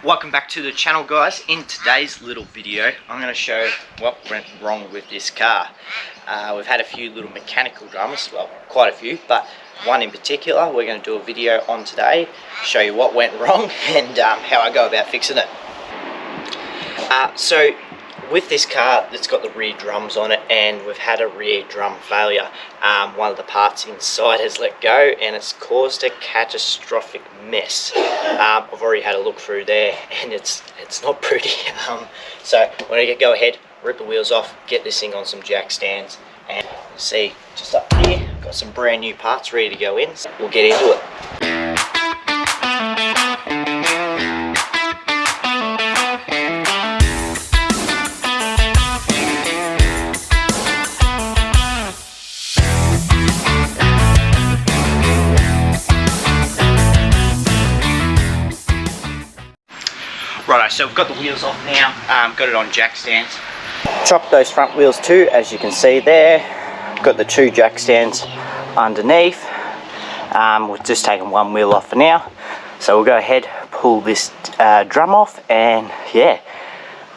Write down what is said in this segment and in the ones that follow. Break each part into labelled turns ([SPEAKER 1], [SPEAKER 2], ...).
[SPEAKER 1] Welcome back to the channel, guys. In today's little video I'm going to show what went wrong with this car. We've had a few little mechanical dramas, well quite a few, but one in particular we're going to do a video on today, show you what went wrong and how I go about fixing it. So with this car, it's got the rear drums on it and we've had a rear drum failure. One of the parts inside has let go and it's caused a catastrophic mess. I've already had a look through there and it's not pretty. So we're going to go ahead, rip the wheels off, get this thing on some jack stands, and see, just up here, got some brand new parts ready to go in, so we'll get into it. Righto, so we've got the wheels off now, got it on jack stands. Chopped those front wheels too, as you can see there. Got the two jack stands underneath. We've just taken one wheel off for now. So we'll go ahead, pull this drum off, and yeah,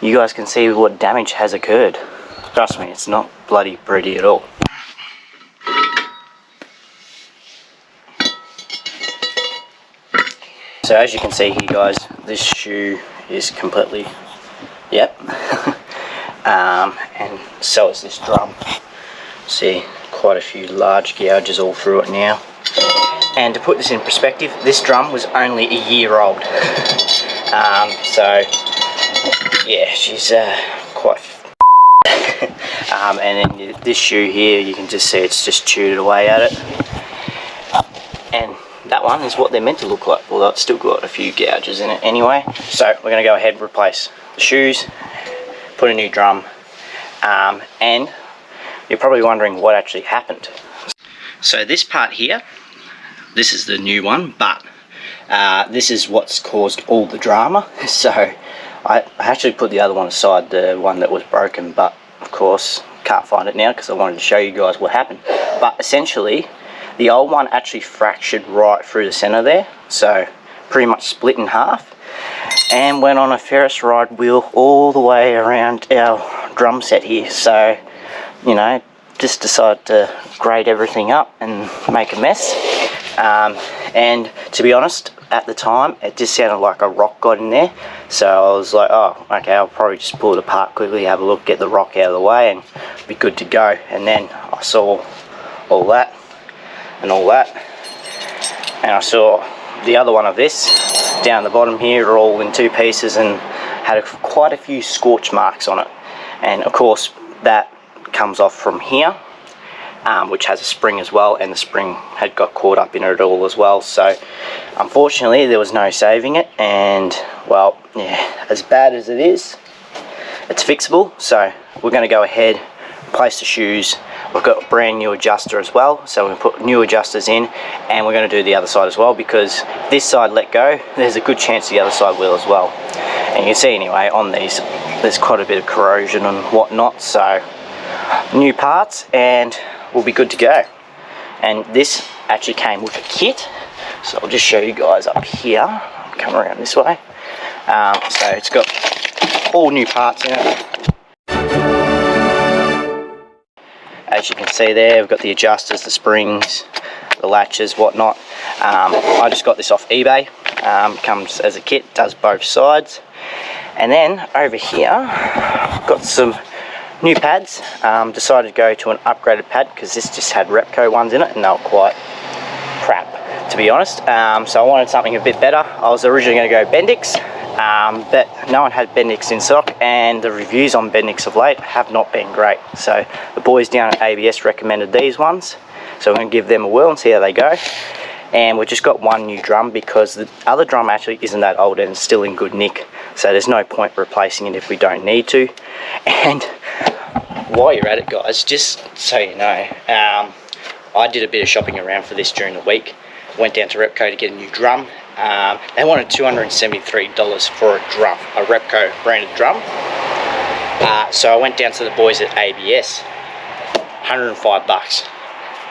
[SPEAKER 1] you guys can see what damage has occurred. Trust me, it's not bloody pretty at all. So as you can see here, guys, this shoe is completely, yep, and so is this drum. See, quite a few large gouges all through it now. And to put this in perspective, this drum was only a year old. So yeah, she's quite and then this shoe here, you can just see it's just chewed away at it. And that one is what they're meant to look like, although it's still got a few gouges in it anyway. So we're going to go ahead and replace the shoes, put a new drum, and you're probably wondering what actually happened. So this part here, this is the new one, but this is what's caused all the drama. So I actually put the other one aside, the one that was broken, but of course can't find it now because I wanted to show you guys what happened. But essentially, the old one actually fractured right through the center there, so pretty much split in half, and went on a Ferris ride wheel all the way around our drum set here. So, you know, just decided to grade everything up and make a mess. And to be honest, at the time, it just sounded like a rock got in there. So I was like, oh, okay, I'll probably just pull it apart quickly, have a look, get the rock out of the way, and be good to go. And then I saw all that and all that, and I saw the other one of this down the bottom here, all in two pieces, and had quite a few scorch marks on it. And of course that comes off from here, which has a spring as well, and the spring had got caught up in it all as well. So unfortunately there was no saving it, and well, yeah, as bad as it is, it's fixable. So we're going to go ahead, replace the shoes. We've got a brand new adjuster as well, so we're going to put new adjusters in, and we're going to do the other side as well, because this side let go, there's a good chance the other side will as well. And you can see anyway on these, there's quite a bit of corrosion and whatnot. So new parts and we'll be good to go. And this actually came with a kit, so I'll just show you guys up here. Come around this way. So it's got all new parts in it. As you can see there, we've got the adjusters, the springs, the latches, whatnot. I just got this off eBay. Comes as a kit, does both sides. And then over here, got some new pads. Decided to go to an upgraded pad because this just had Repco ones in it and they were quite crap, to be honest. So I wanted something a bit better. I was originally going to go Bendix, but no one had Bendix in stock, and the reviews on Bendix of late have not been great. So the boys down at ABS recommended these ones, so I'm going to give them a whirl and see how they go. And we've just got one new drum because the other drum actually isn't that old and it's still in good nick, so there's no point replacing it if we don't need to. And while you're at it, guys, just so you know, I did a bit of shopping around for this during the week. Went down to Repco to get a new drum. They wanted $273 for a drum, a Repco branded drum. So I went down to the boys at ABS, 105 bucks.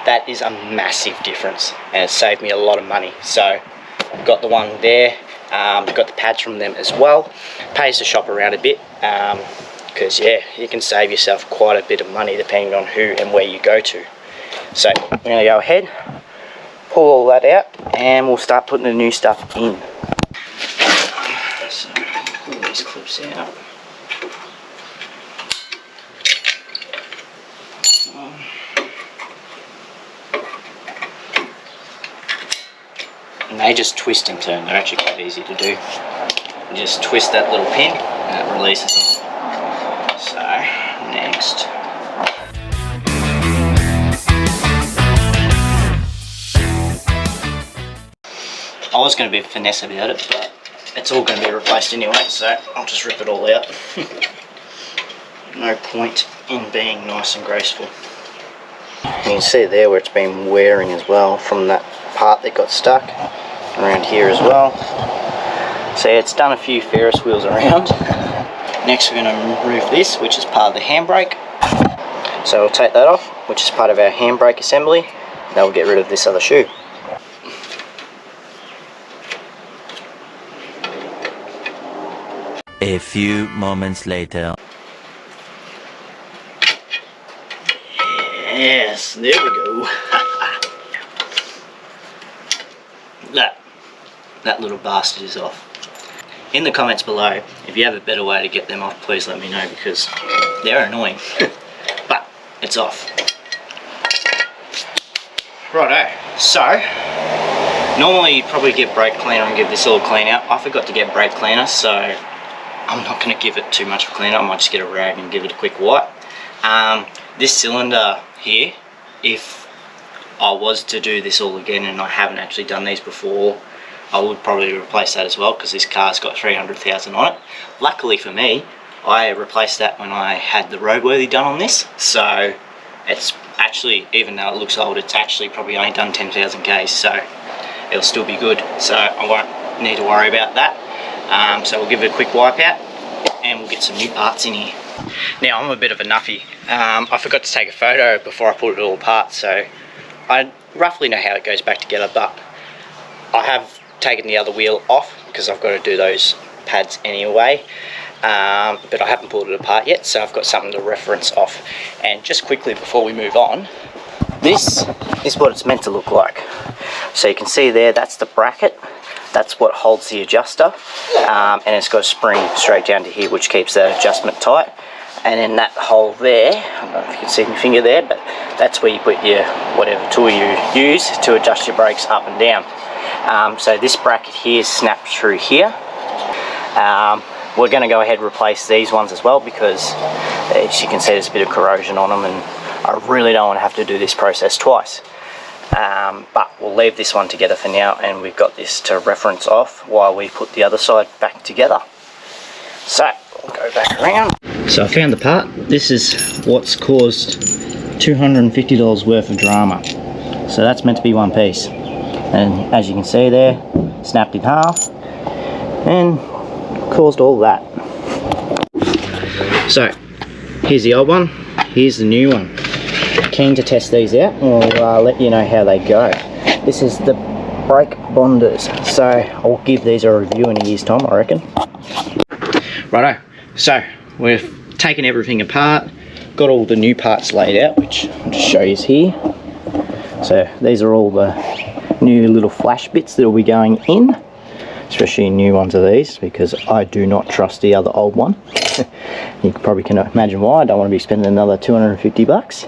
[SPEAKER 1] That is a massive difference, and it saved me a lot of money. So got the one there, Got the pads from them as well. Pays to shop around a bit, because yeah, you can save yourself quite a bit of money depending on who and where you go to. So we're going to go ahead, pull all that out, and we'll start putting the new stuff in. So pull these clips out. And they just twist and turn. They're actually quite easy to do. You just twist that little pin and it releases them. So, next. I was going to be finesse about it, but it's all going to be replaced anyway, so I'll just rip it all out. No point in being nice and graceful. You can see there where it's been wearing as well from that part that got stuck around here as well. So yeah, it's done a few Ferris wheels around. Next we're going to remove this, which is part of the handbrake. So we'll take that off, which is part of our handbrake assembly. Now we'll get rid of this other shoe.
[SPEAKER 2] A few moments later.
[SPEAKER 1] Yes, there we go. That little bastard is off. In the comments below, if you have a better way to get them off, please let me know, because they're annoying. But it's off. Righto. So normally you'd probably get brake cleaner and give this all a clean out. I forgot to get brake cleaner, so I'm not going to give it too much of a clean out. I might just get a rag and give it a quick wipe. This cylinder here, if I was to do this all again and I haven't actually done these before, I would probably replace that as well, because this car's got 300,000 on it. Luckily for me, I replaced that when I had the roadworthy done on this, so it's actually, even though it looks old, it's actually probably only done 10,000 Ks, so it'll still be good, so I won't need to worry about that. So we'll give it a quick wipe out and we'll get some new parts in here. Now I'm a bit of a nuffy. I forgot to take a photo before I put it all apart, so I roughly know how it goes back together, but I have taken the other wheel off because I've got to do those pads anyway, but I haven't pulled it apart yet, so I've got something to reference off. And just quickly before we move on, this is what it's meant to look like. So you can see there, that's the bracket, that's what holds the adjuster, and it's got a spring straight down to here which keeps that adjustment tight. And then that hole there, I don't know if you can see my finger there, but that's where you put your whatever tool you use to adjust your brakes up and down. So this bracket here snaps through here. We're going to go ahead and replace these ones as well, because as you can see there's a bit of corrosion on them, and I really don't want to have to do this process twice. But we'll leave this one together for now, and we've got this to reference off while we put the other side back together. So we'll go back around. So I found the part. This is what's caused $250 worth of drama. So that's meant to be one piece, and as you can see there, snapped in half and caused all that. So here's the old one, here's the new one. Keen to test these out, and we'll let you know how they go. This is the brake bonders, so I'll give these a review in a year's time, I reckon. Righto, so we've taken everything apart, got all the new parts laid out, which I'll just show you here. So these are all the new little flash bits that will be going in, especially new ones of these, because I do not trust the other old one. You probably can imagine why. I don't want to be spending another 250 bucks.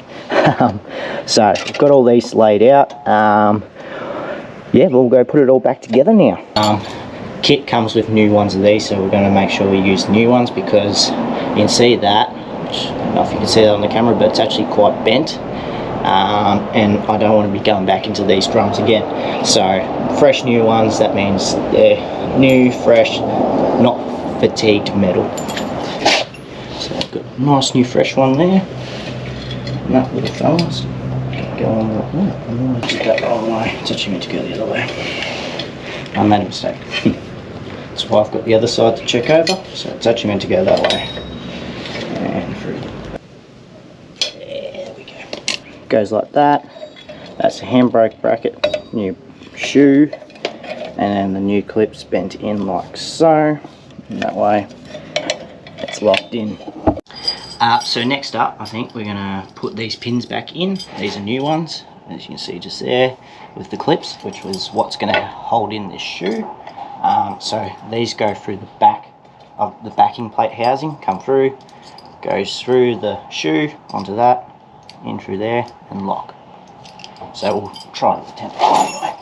[SPEAKER 1] So I've got all these laid out. Yeah, we'll go put it all back together now. Kit comes with new ones of these, so we're going to make sure we use new ones, because you can see that, which, I don't know if you can see that on the camera, but it's actually quite bent. And I don't want to be going back into these drums again. So fresh new ones, that means they're new, fresh, not fatigued metal. So I've got a nice new fresh one there. And that little fella's go on the, oh, I did that the wrong way. It's actually meant to go the other way. I made a mistake. That's why I've got the other side to check over, so it's actually meant to go that way. And through. There we go. Goes like that. That's the handbrake bracket, new shoe, and then the new clip's bent in like so, and that way it's locked in. So next up, I think we're gonna put these pins back in. These are new ones, as you can see just there with the clips, which was what's gonna hold in this shoe. So these go through the back of the backing plate housing, come through, goes through the shoe onto that, in through there, and lock. So we'll try it with the temper anyway.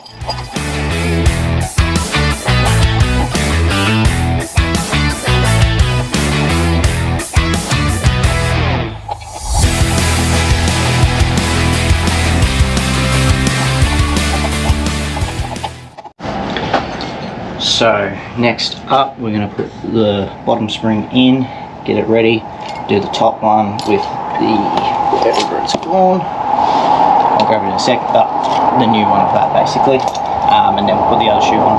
[SPEAKER 1] So next up, we're going to put the bottom spring in, get it ready, do the top one with the wherever it's gone. I'll grab it in a sec, but the new one of that basically, and then we'll put the other shoe on.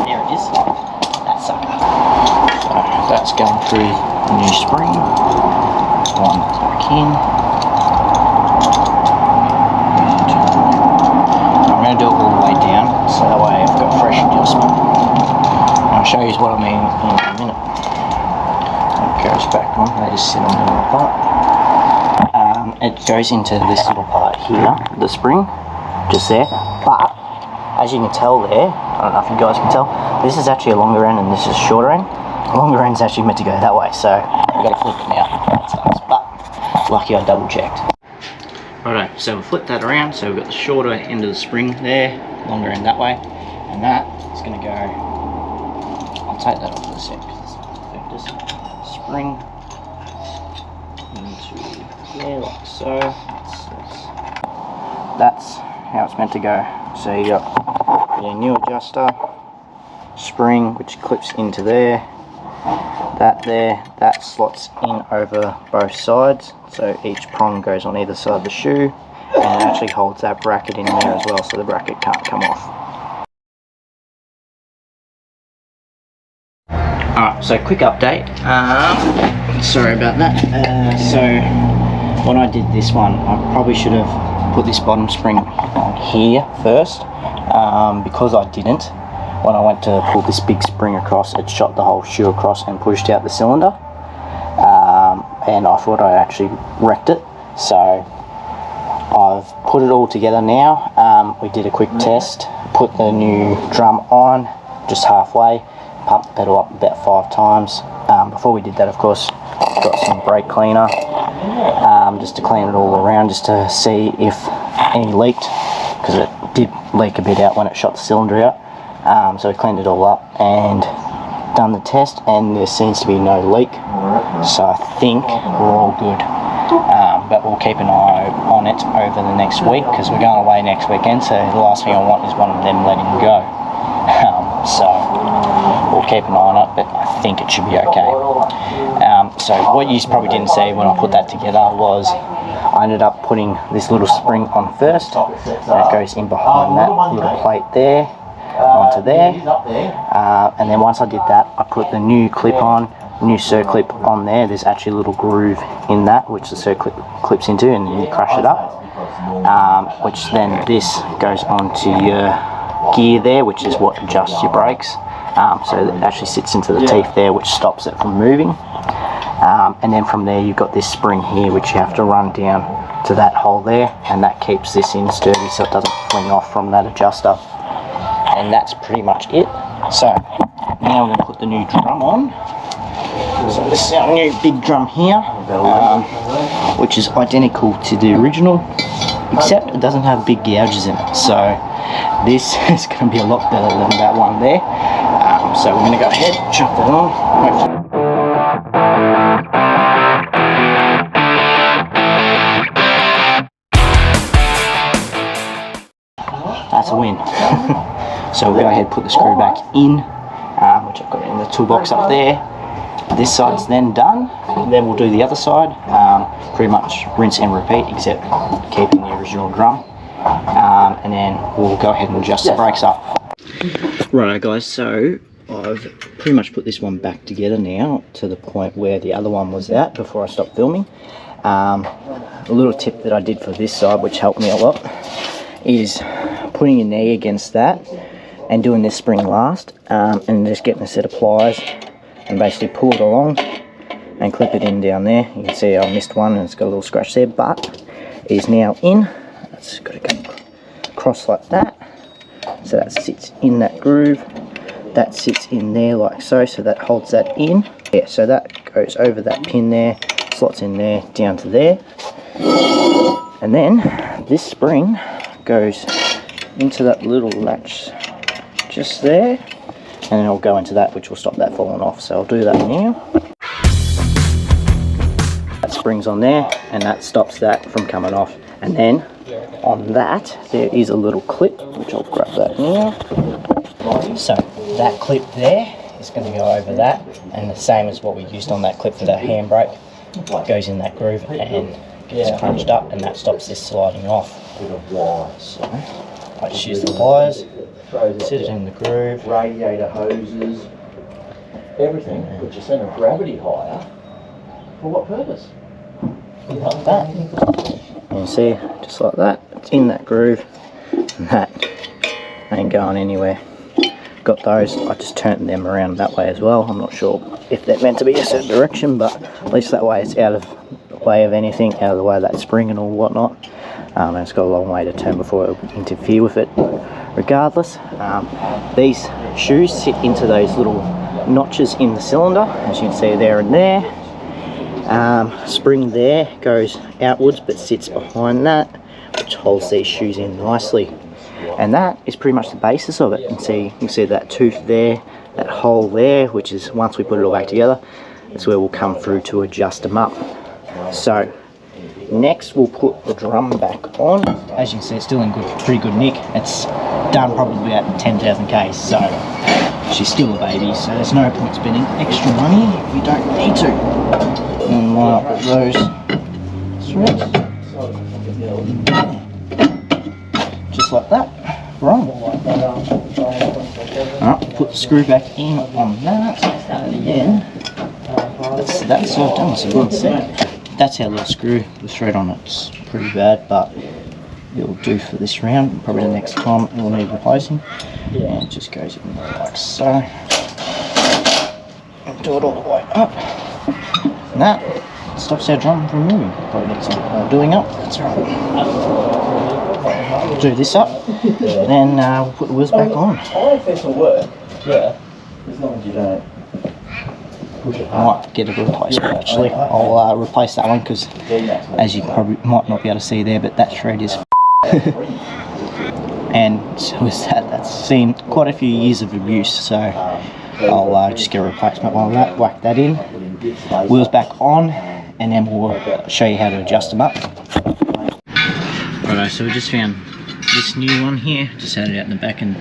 [SPEAKER 1] There it is, that sucker. So that's going through the new spring, one back in. I'm going to do it all the way down, so that way I've got fresh adjustment. I'll show you what I mean in a minute. It goes back on, they just sit on the little part. It goes into this little part here, the spring, just there. But, as you can tell there, I don't know if you guys can tell, this is actually a longer end and this is a shorter end. The longer end's actually meant to go that way, so I've got to flip it now. That sucks, but lucky I double checked. Righto, so we'll flip that around, so we've got the shorter end of the spring there, longer end that way, and that is going to go, I'll take that off for a sec, because it's spring into there, like so. That's how it's meant to go. So you got your new adjuster, spring, which clips into there, that slots in over both sides, so each prong goes on either side of the shoe, and it actually holds that bracket in there as well, so the bracket can't come off. Alright, so quick update, sorry about that. So when I did this one, I probably should have put this bottom spring on here first, because I didn't. When I went to pull this big spring across, it shot the whole shoe across and pushed out the cylinder, and I thought I actually wrecked it. So I've put it all together now. We did a quick test, put the new drum on just halfway, pumped the pedal up about 5 times. Before we did that, of course, got some brake cleaner, just to clean it all around, just to see if any leaked, because it did leak a bit out when it shot the cylinder out. So we cleaned it all up and done the test, and there seems to be no leak, so I think we're all good. But we'll keep an eye on it over the next week, because we're going away next weekend, so the last thing I want is one of them letting go. So we'll keep an eye on it, but I think it should be okay. So what you probably didn't see when I put that together was I ended up putting this little spring on first, and it goes in behind that little plate there, onto there, and then once I did that, I put the new clip on, new circlip on there. There's actually a little groove in that which the circlip clips into, and you crush it up, which then this goes onto your gear there, which is what adjusts your brakes. So it actually sits into the teeth there, which stops it from moving, and then from there you've got this spring here which you have to run down to that hole there, and that keeps this in sturdy so it doesn't fling off from that adjuster. And that's pretty much it. So now we're going to put the new drum on. So this is our new big drum here, which is identical to the original, except it doesn't have big gouges in it. So this is going to be a lot better than that one there. So we're going to go ahead, chuck that on. That's a win. So we'll go ahead and put the screw back in, which I've got in the toolbox up there. This side's then done, then we'll do the other side. Pretty much rinse and repeat, except keeping the original drum. And then we'll go ahead and adjust the brakes up. Righto guys, so I've pretty much put this one back together now to the point where the other one was at before I stopped filming. A little tip that I did for this side, which helped me a lot, is putting your knee against that, and doing this spring last, and just getting a set of pliers and basically pull it along and clip it in down there. You can see I missed one and it's got a little scratch there, but it is now in. It's got to go across like that, so that sits in that groove. That sits in there like so, so that holds that in. Yeah, so that goes over that pin there, slots in there, down to there. And then this spring goes into that little latch just there, and then I'll go into that, which will stop that falling off. So I'll do that now. That spring's on there, and that stops that from coming off. And then on that, there is a little clip, which I'll grab that now. So that clip there is going to go over that, and the same as what we used on that clip for the handbrake. Goes in that groove and gets crunched up, and that stops this sliding off. So I just use the pliers, sit it in the groove.
[SPEAKER 3] Radiator hoses, everything. Put your centre of gravity higher. For what purpose?
[SPEAKER 1] Like that. And you see, just like that, it's in that groove, and that ain't going anywhere. Got those, I just turned them around that way as well. I'm not sure if they're meant to be a certain direction, but at least that way it's out of the way of anything, out of the way of that spring and all whatnot. And it's got a long way to turn before it will interfere with it. Regardless, these shoes sit into those little notches in the cylinder, as you can see there and there. Spring there goes outwards but sits behind that, which holds these shoes in nicely. And that is pretty much the basis of it. And see, you can see that tooth there, that hole there, which is, once we put it all back together, that's where we'll come through to adjust them up. So next we'll put the drum back on. As you can see, it's still in pretty good nick. It's done probably at 10,000 Ks, so she's still a baby, so there's no point spending extra money if you don't need to. And line up with those threads. Just like that. Right. Alright, put the screw back in on that, and then that's all done. So one sec. That's our little screw. The thread on it's pretty bad, but it'll do for this round. Probably the next time it will need replacing. And it just goes in like so. And do it all the way up. And that stops our drum from moving. Probably needs some doing up. That's right. Do this up, then we'll put the wheels back on.
[SPEAKER 3] I think this will work, yeah, as long as you don't push it
[SPEAKER 1] I might get a replacement actually. I'll replace that one because, as you probably might not be able to see there, but that thread is and so is that. That's seen quite a few years of abuse, so I'll just get a replacement while that, whack that in, wheels back on, and then we'll show you how to adjust them up. Righto, so we just found this new one here, just had it out in the back and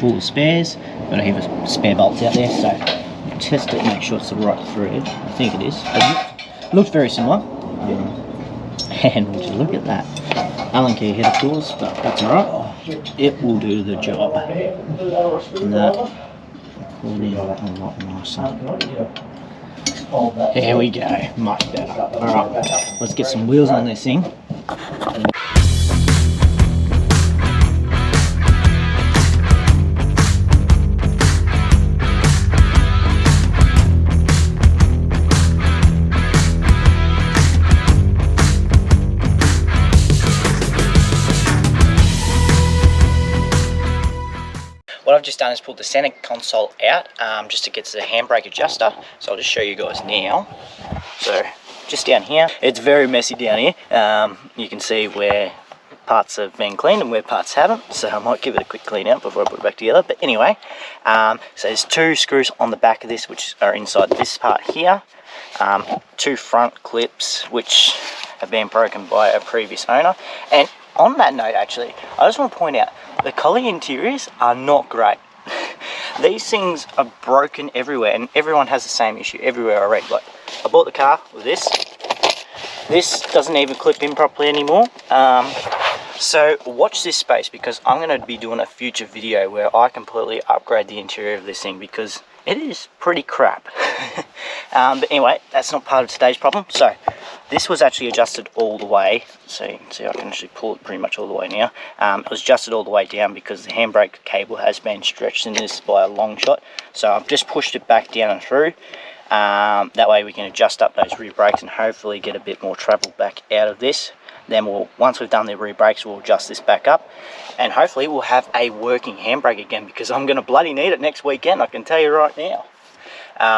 [SPEAKER 1] full of spares. Got a heap of spare bolts out there, so test it, make sure it's the right thread. I think it is. It looks very similar. And would you look at that? Allen key header tools, but that's alright. It will do the job. And that pulled in a lot nicer. There we go, much better. Alright, let's get some wheels on this thing. What I've just done is pulled the center console out just to get to the handbrake adjuster. So I'll just show you guys now. So just down here, it's very messy down here. You can see where parts have been cleaned and where parts haven't. So I might give it a quick clean out before I put it back together. But anyway, so there's 2 screws on the back of this, which are inside this part here. 2 front clips, which have been broken by a previous owner. And on that note, actually, I just want to point out, the collie interiors are not great. These things are broken everywhere, and everyone has the same issue everywhere I read. Like, I bought the car with this. This doesn't even clip in properly anymore. So watch this space, because I'm going to be doing a future video where I completely upgrade the interior of this thing, because it is pretty crap. But anyway, that's not part of today's problem. So This was actually adjusted all the way, so you can see I can actually pull it pretty much all the way now. It was adjusted all the way down because the handbrake cable has been stretched in this by a long shot. So I've just pushed it back down and through. That way we can adjust up those rear brakes and hopefully get a bit more travel back out of this. Then once we've done the rear brakes, we'll adjust this back up, and hopefully we'll have a working handbrake again, because I'm going to bloody need it next weekend, I can tell you right now.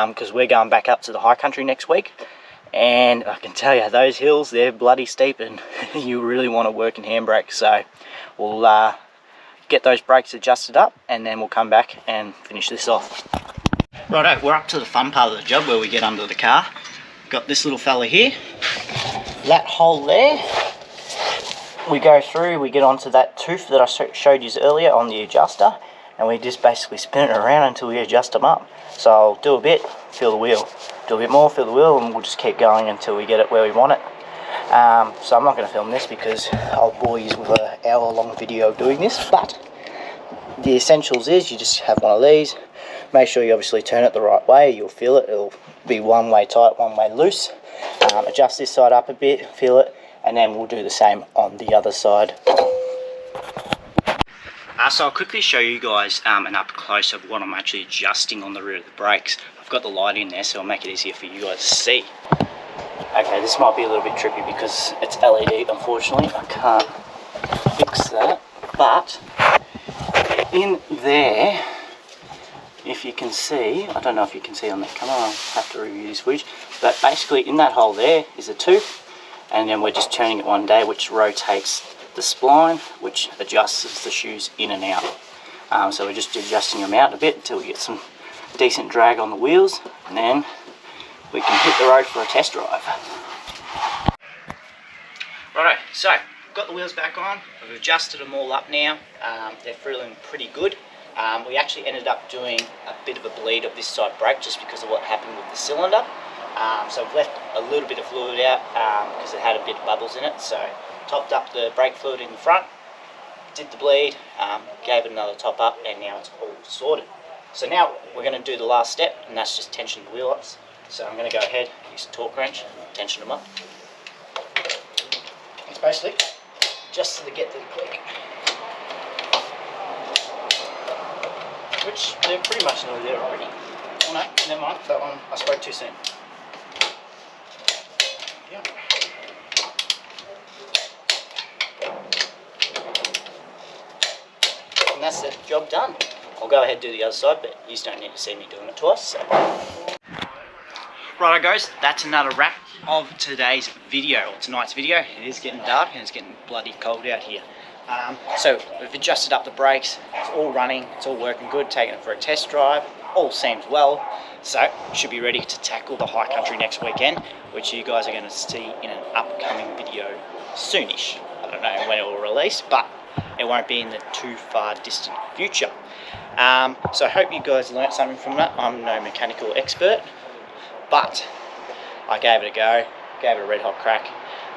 [SPEAKER 1] Because we're going back up to the high country next week, and I can tell you those hills, they're bloody steep, and you really want a working handbrake. So we'll get those brakes adjusted up, and then we'll come back and finish this off. Righto, we're up to the fun part of the job where we get under the car. Got this little fella here, that hole there. We go through, we get onto that tooth that I showed you earlier on the adjuster, and we just basically spin it around until we adjust them up. So I'll do a bit, feel the wheel, do a bit more, feel the wheel, and we'll just keep going until we get it where we want it. So I'm not going to film this because I'll bore you with an hour-long video of doing this, but the essentials is you just have one of these. Make sure you obviously turn it the right way, you'll feel it, it'll be one way tight, one way loose. Adjust this side up a bit, feel it, and then we'll do the same on the other side. So I'll quickly show you guys an up close of what I'm actually adjusting on the rear of the brakes. I've got the light in there, so I'll make it easier for you guys to see. Okay, this might be a little bit tricky because it's LED, unfortunately. I can't fix that, but in there, if you can see, I don't know if you can see on the camera, I'll have to review this footage, but basically in that hole there is a tooth, and then we're just turning it one day, which rotates the spline, which adjusts the shoes in and out. So we're just adjusting them out a bit until we get some decent drag on the wheels, and then we can hit the road for a test drive. Righto, so got the wheels back on, we've adjusted them all up now, they're feeling pretty good. We actually ended up doing a bit of a bleed of this side brake just because of what happened with the cylinder. So we've left a little bit of fluid out because it had a bit of bubbles in it. So topped up the brake fluid in the front, did the bleed, gave it another top up, and now it's all sorted. So now we're going to do the last step, and that's just tension the wheel ups. So I'm going to go ahead, use a torque wrench, tension them up. It's basically just to get to the click, which they're pretty much nearly there already. Oh no, never mind, that one I spoke too soon. Yep. And that's the job done. I'll go ahead and do the other side, but you don't need to see me doing it twice. So. Righto guys, that's another wrap of today's video, or tonight's video. It is getting dark and it's getting bloody cold out here. So we've adjusted up the brakes, it's all running, it's all working good, taking it for a test drive, all seems well. So should be ready to tackle the high country next weekend, which you guys are going to see in an upcoming video soonish. I don't know when it will release, but it won't be in the too far distant future. So I hope you guys learnt something from that. I'm no mechanical expert, but I gave it a go, gave it a red hot crack,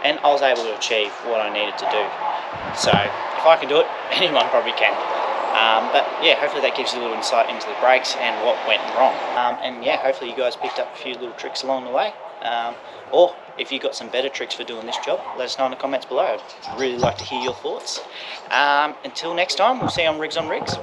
[SPEAKER 1] and I was able to achieve what I needed to do. So if I can do it, anyone probably can. But yeah, hopefully that gives you a little insight into the brakes and what went wrong. And yeah, hopefully you guys picked up a few little tricks along the way. Or if you've got some better tricks for doing this job, let us know in the comments below. I'd really like to hear your thoughts. Until next time, we'll see you on Rigs on Rigs.